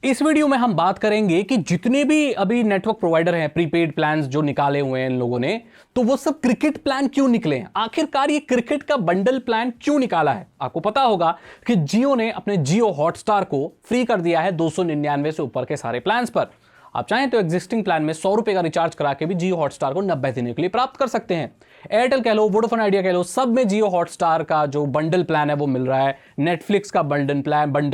इस वीडियो में हम बात करेंगे कि जितने भी अभी नेटवर्क प्रोवाइडर हैं, प्रीपेड प्लान्स जो निकाले हुए हैं इन लोगों ने, तो वो सब क्रिकेट प्लान क्यों निकले हैं? आखिरकार ये क्रिकेट का बंडल प्लान क्यों निकाला है? आपको पता होगा कि जियो ने अपने जियो हॉटस्टार को फ्री कर दिया है 299 से ऊपर के सारे प्लान्स पर। आप चाहें तो एग्जिस्टिंग प्लान में 100 रुपए का रिचार्ज करा के भी जियो हॉटस्टार को 90 दिनों के लिए प्राप्त कर सकते हैं। एयरटेल कह लो, वोडाफोन आइडिया कह लो, सब में जियो हॉटस्टार का जो बंडल प्लान है वो मिल रहा है। नेटफ्लिक्स का बंडल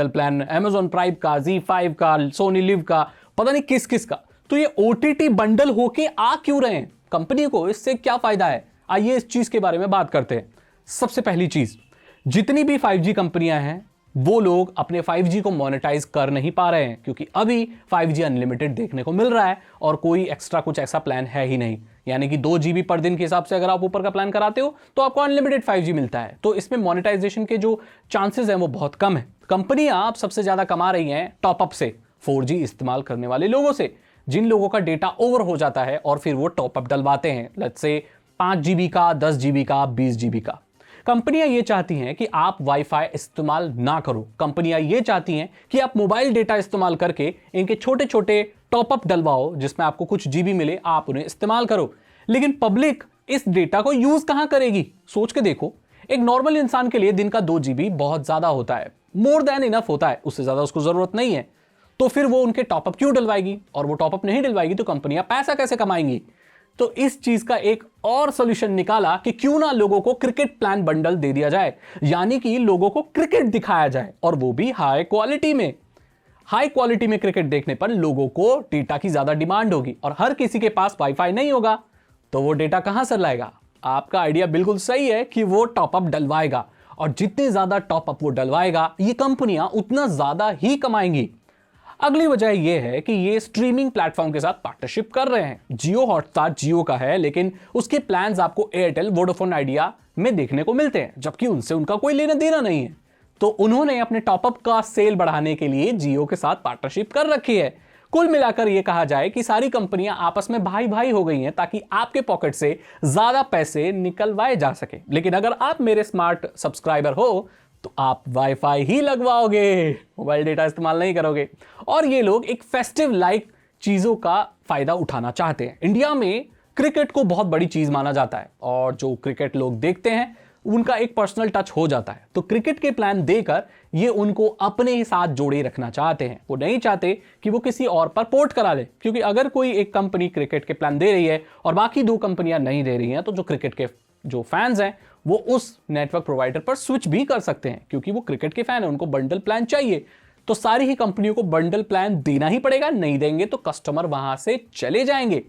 प्लान, अमेजॉन प्राइम का, Z5 का, सोनी लिव का, पता नहीं किस किस का। तो ये OTT बंडल होके आ क्यों रहे हैं? कंपनी को इससे क्या फायदा है? आइए इस चीज के बारे में बात करते हैं। सबसे पहली चीज, जितनी भी 5G कंपनियां हैं वो लोग अपने 5G को मोनेटाइज कर नहीं पा रहे हैं, क्योंकि अभी 5G अनलिमिटेड देखने को मिल रहा है और कोई एक्स्ट्रा कुछ ऐसा प्लान है ही नहीं। यानी कि 2 GB पर दिन के हिसाब से अगर आप ऊपर का प्लान कराते हो तो आपको अनलिमिटेड 5G मिलता है। तो इसमें मोनेटाइजेशन के जो चांसेस हैं वो बहुत कम है। कंपनियां आप सबसे ज्यादा कमा रही हैं टॉपअप से, 4G इस्तेमाल करने वाले लोगों से, जिन लोगों का डेटा ओवर हो जाता है और फिर वो टॉपअप डलवाते हैं, लेट्स से 5 GB का, 10 GB का, 20 GB का। कंपनियां ये चाहती हैं कि आप वाईफाई इस्तेमाल ना करो। कंपनियां ये चाहती हैं कि आप मोबाइल डेटा इस्तेमाल करके इनके छोटे छोटे टॉपअप डलवाओ, जिसमें आपको कुछ जीबी मिले, आप उन्हें इस्तेमाल करो। लेकिन पब्लिक इस डेटा को यूज कहां करेगी? सोच के देखो, एक नॉर्मल इंसान के लिए दिन का 2 GB बहुत ज्यादा होता है, मोर देन इनफ होता है, उससे ज्यादा उसको जरूरत नहीं है। तो फिर वो उनके टॉपअप क्यों डलवाएगी? और वो टॉपअप नहीं डलवाएगी तो कंपनियां पैसा कैसे कमाएंगी? तो इस चीज का एक और सॉल्यूशन निकाला कि क्यों ना लोगों को क्रिकेट प्लान बंडल दे दिया जाए, यानी कि लोगों को क्रिकेट दिखाया जाए, और वो भी हाई क्वालिटी में। हाई क्वालिटी में क्रिकेट देखने पर लोगों को डेटा की ज्यादा डिमांड होगी, और हर किसी के पास वाईफाई नहीं होगा, तो वो डेटा कहां से लाएगा? आपका आइडिया बिल्कुल सही है कि वो टॉपअप डलवाएगा, और जितने ज्यादा टॉपअप वो डलवाएगा ये कंपनियां उतना ज्यादा ही कमाएंगी। अगली वजह यह है कि ये स्ट्रीमिंग प्लेटफॉर्म के साथ पार्टनरशिप कर रहे हैं। जियो हॉटस्टार जियो का है, लेकिन उसके प्लान्स आपको एयरटेल, वोडाफोन आइडिया में देखने को मिलते हैं, जबकि उनसे उनका कोई लेना देना नहीं है। तो उन्होंने अपने टॉपअप का सेल बढ़ाने के लिए जियो के साथ पार्टनरशिप कर रखी है। कुल मिलाकर यह कहा जाए कि सारी कंपनियां आपस में भाई भाई हो गई हैं, ताकि आपके पॉकेट से ज्यादा पैसे निकलवाए जा सके। लेकिन अगर आप मेरे स्मार्ट सब्सक्राइबर हो तो आप वाईफाई ही लगवाओगे, मोबाइल डेटा इस्तेमाल नहीं करोगे। और ये लोग एक फेस्टिव लाइक चीजों का फायदा उठाना चाहते हैं। इंडिया में क्रिकेट को बहुत बड़ी चीज माना जाता है, और जो क्रिकेट लोग देखते हैं उनका एक पर्सनल टच हो जाता है। तो क्रिकेट के प्लान देकर ये उनको अपने साथ जोड़े रखना चाहते हैं। वो नहीं चाहते कि वो किसी और पर पोर्ट करा ले, क्योंकि अगर कोई एक कंपनी क्रिकेट के प्लान दे रही है और बाकी 2 कंपनियां नहीं दे रही हैं, तो जो क्रिकेट के जो फैंस हैं वो उस नेटवर्क प्रोवाइडर पर स्विच भी कर सकते हैं, क्योंकि वो क्रिकेट के फैन है, उनको बंडल प्लान चाहिए। तो सारी ही कंपनियों को बंडल प्लान देना ही पड़ेगा, नहीं देंगे तो कस्टमर वहां से चले जाएंगे।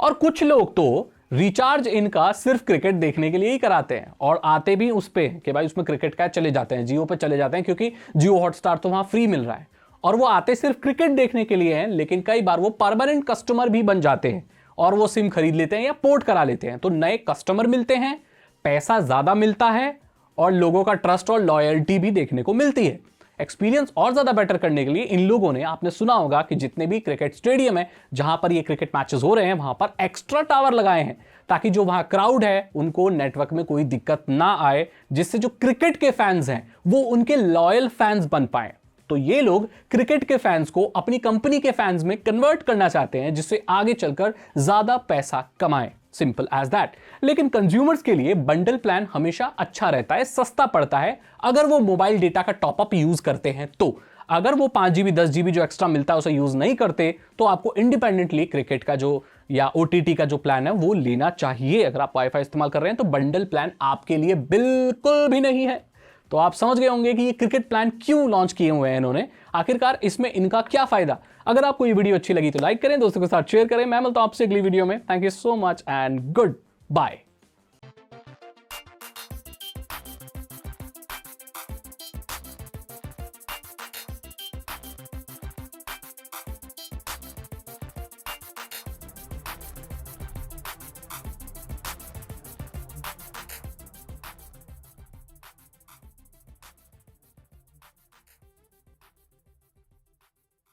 और कुछ लोग तो रिचार्ज इनका सिर्फ क्रिकेट देखने के लिए ही कराते हैं, और आते भी उस पे कि भाई उसमें क्रिकेट का चले जाते हैं, जियो पे चले जाते हैं, क्योंकि जियो हॉटस्टार तो वहां फ्री मिल रहा है, और वो आते सिर्फ क्रिकेट देखने के लिए हैं। लेकिन कई बार वो परमानेंट कस्टमर भी बन जाते हैं, और वो सिम खरीद लेते हैं या पोर्ट करा लेते हैं। तो नए कस्टमर मिलते हैं, पैसा ज्यादा मिलता है, और लोगों का ट्रस्ट और लॉयल्टी भी देखने को मिलती है। एक्सपीरियंस और ज्यादा बेटर करने के लिए इन लोगों ने, आपने सुना होगा कि जितने भी क्रिकेट स्टेडियम है जहां पर ये क्रिकेट मैचेस हो रहे हैं, वहां पर एक्स्ट्रा टावर लगाए हैं, ताकि जो वहां क्राउड है उनको नेटवर्क में कोई दिक्कत ना आए, जिससे जो क्रिकेट के फैंस हैं वो उनके लॉयल फैंस बन पाए। तो ये लोग क्रिकेट के फैंस को अपनी कंपनी के फैंस में कन्वर्ट करना चाहते हैं, जिससे आगे चलकर ज्यादा पैसा कमाएं। Simple as that. लेकिन कंज्यूमर्स के लिए बंडल प्लान हमेशा अच्छा रहता है, सस्ता पड़ता है, अगर वो मोबाइल डेटा का टॉपअप यूज करते हैं। तो अगर वो 5 GB 10 GB जो एक्स्ट्रा मिलता है उसे यूज नहीं करते, तो आपको इंडिपेंडेंटली क्रिकेट का जो या OTT का जो प्लान है वो लेना चाहिए। अगर आप वाईफाई इस्तेमाल कर रहे हैं तो बंडल प्लान आपके लिए बिल्कुल भी नहीं है। तो आप समझ गए होंगे कि ये क्रिकेट प्लान क्यों लॉन्च किए हुए हैं इन्होंने, आखिरकार इसमें इनका क्या फायदा। अगर आपको ये वीडियो अच्छी लगी तो लाइक करें, दोस्तों के साथ शेयर करें। मैं मिलता हूं आपसे अगली वीडियो में। Thank you so much and good bye.